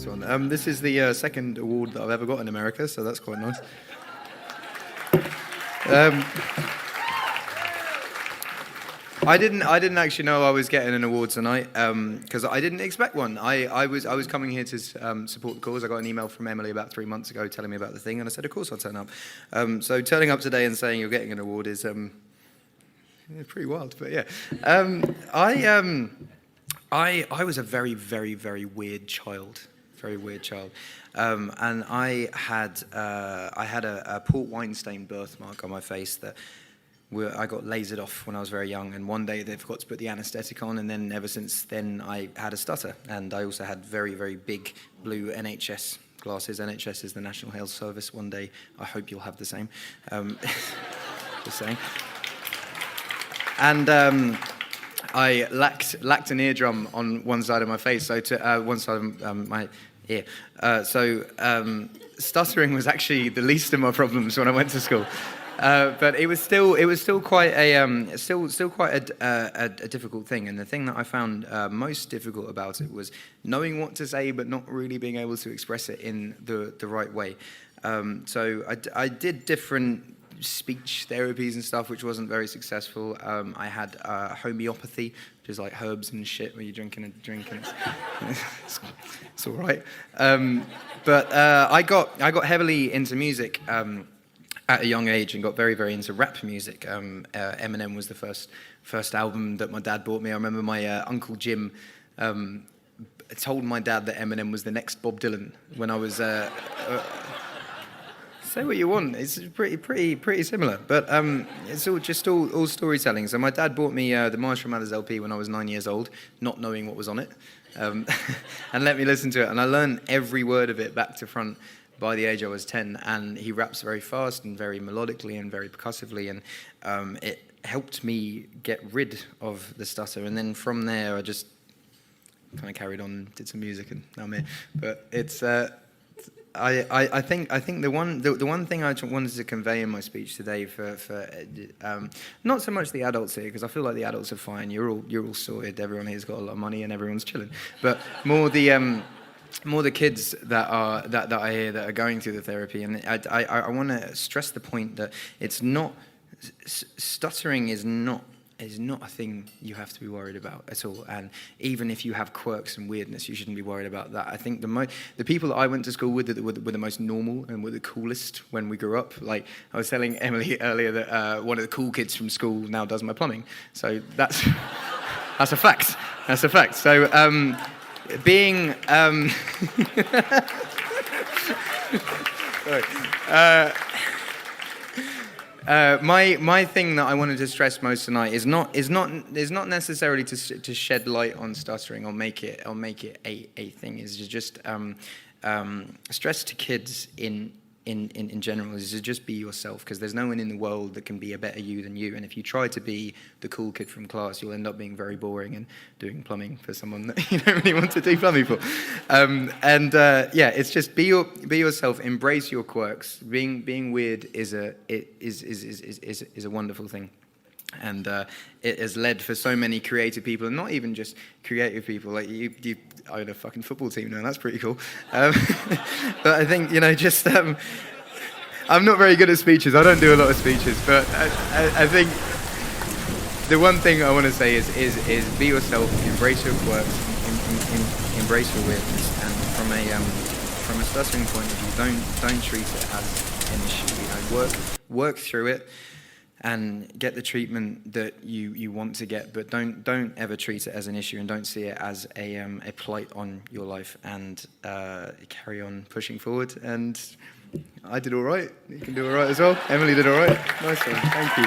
Nice one. This is the second award that I've ever got in America, so that's quite nice. I didn't actually know I was getting an award tonight because I didn't expect one. I was coming here to support the cause. I got an email from Emily about 3 months ago telling me about the thing, and I said, of course I'll turn up. So turning up today and saying you're getting an award is pretty wild, but yeah. I was a very, very, very weird child. Very weird child. And I had a port wine stained birthmark on my face that I got lasered off when I was very young, and one day they forgot to put the anaesthetic on, and then ever since then I had a stutter, and I also had very, very big blue NHS glasses. NHS is the National Health Service. One day I hope you'll have the same. Just saying. And I lacked an eardrum on one side of my face, so to one side of my ear. Stuttering was actually the least of my problems when I went to school. But it was still quite a difficult thing, and the thing that I found most difficult about it was knowing what to say but not really being able to express it in the right way. So I did different speech therapies and stuff, which wasn't very successful. I had homeopathy, which is like herbs and shit where you're drinking a drink and it's all right. But I got heavily into music at a young age and got very, very into rap music. Eminem was the first album that my dad bought me. I remember my Uncle Jim told my dad that Eminem was the next Bob Dylan when I was... say what you want. It's pretty similar, but it's all storytelling. So my dad bought me the Marshall Mathers LP when I was 9 years old, not knowing what was on it, and let me listen to it. And I learned every word of it back to front by the age I was 10. And he raps very fast and very melodically and very percussively, and it helped me get rid of the stutter. And then from there, I just kind of carried on, did some music, and now I'm here. But it's. I think the one thing I wanted to convey in my speech today for not so much the adults here, because I feel like the adults are fine. You're all sorted. Everyone here's got a lot of money and everyone's chilling. But more the kids that I hear that are going through the therapy, and I want to stress the point that it's not stuttering is not a thing you have to be worried about at all. And even if you have quirks and weirdness, you shouldn't be worried about that. I think the people that I went to school with were the most normal and were the coolest when we grew up. Like I was telling Emily earlier that one of the cool kids from school now does my plumbing. So that's a fact. That's a fact. So being sorry. My thing that I wanted to stress most tonight is not necessarily to shed light on stuttering or make it a thing. Is to just stress to kids in general is to just be yourself, because there's no one in the world that can be a better you than you. And if you try to be the cool kid from class, you'll end up being very boring and doing plumbing for someone that you don't really want to do plumbing for. It's just be yourself, embrace your quirks. Being weird is a wonderful thing. And it has led for so many creative people, and not even just creative people. Like you own a fucking football team now. That's pretty cool. But I think just I'm not very good at speeches. I don't do a lot of speeches, but I think the one thing I want to say is be yourself, embrace your quirks, embrace your weirdness, and from a stuttering point of view, don't treat it as an issue. Work through it. And get the treatment that you want to get, but don't ever treat it as an issue, and don't see it as a plight on your life, and carry on pushing forward. And I did all right. You can do all right as well. Emily did all right. Nice one. Thank you.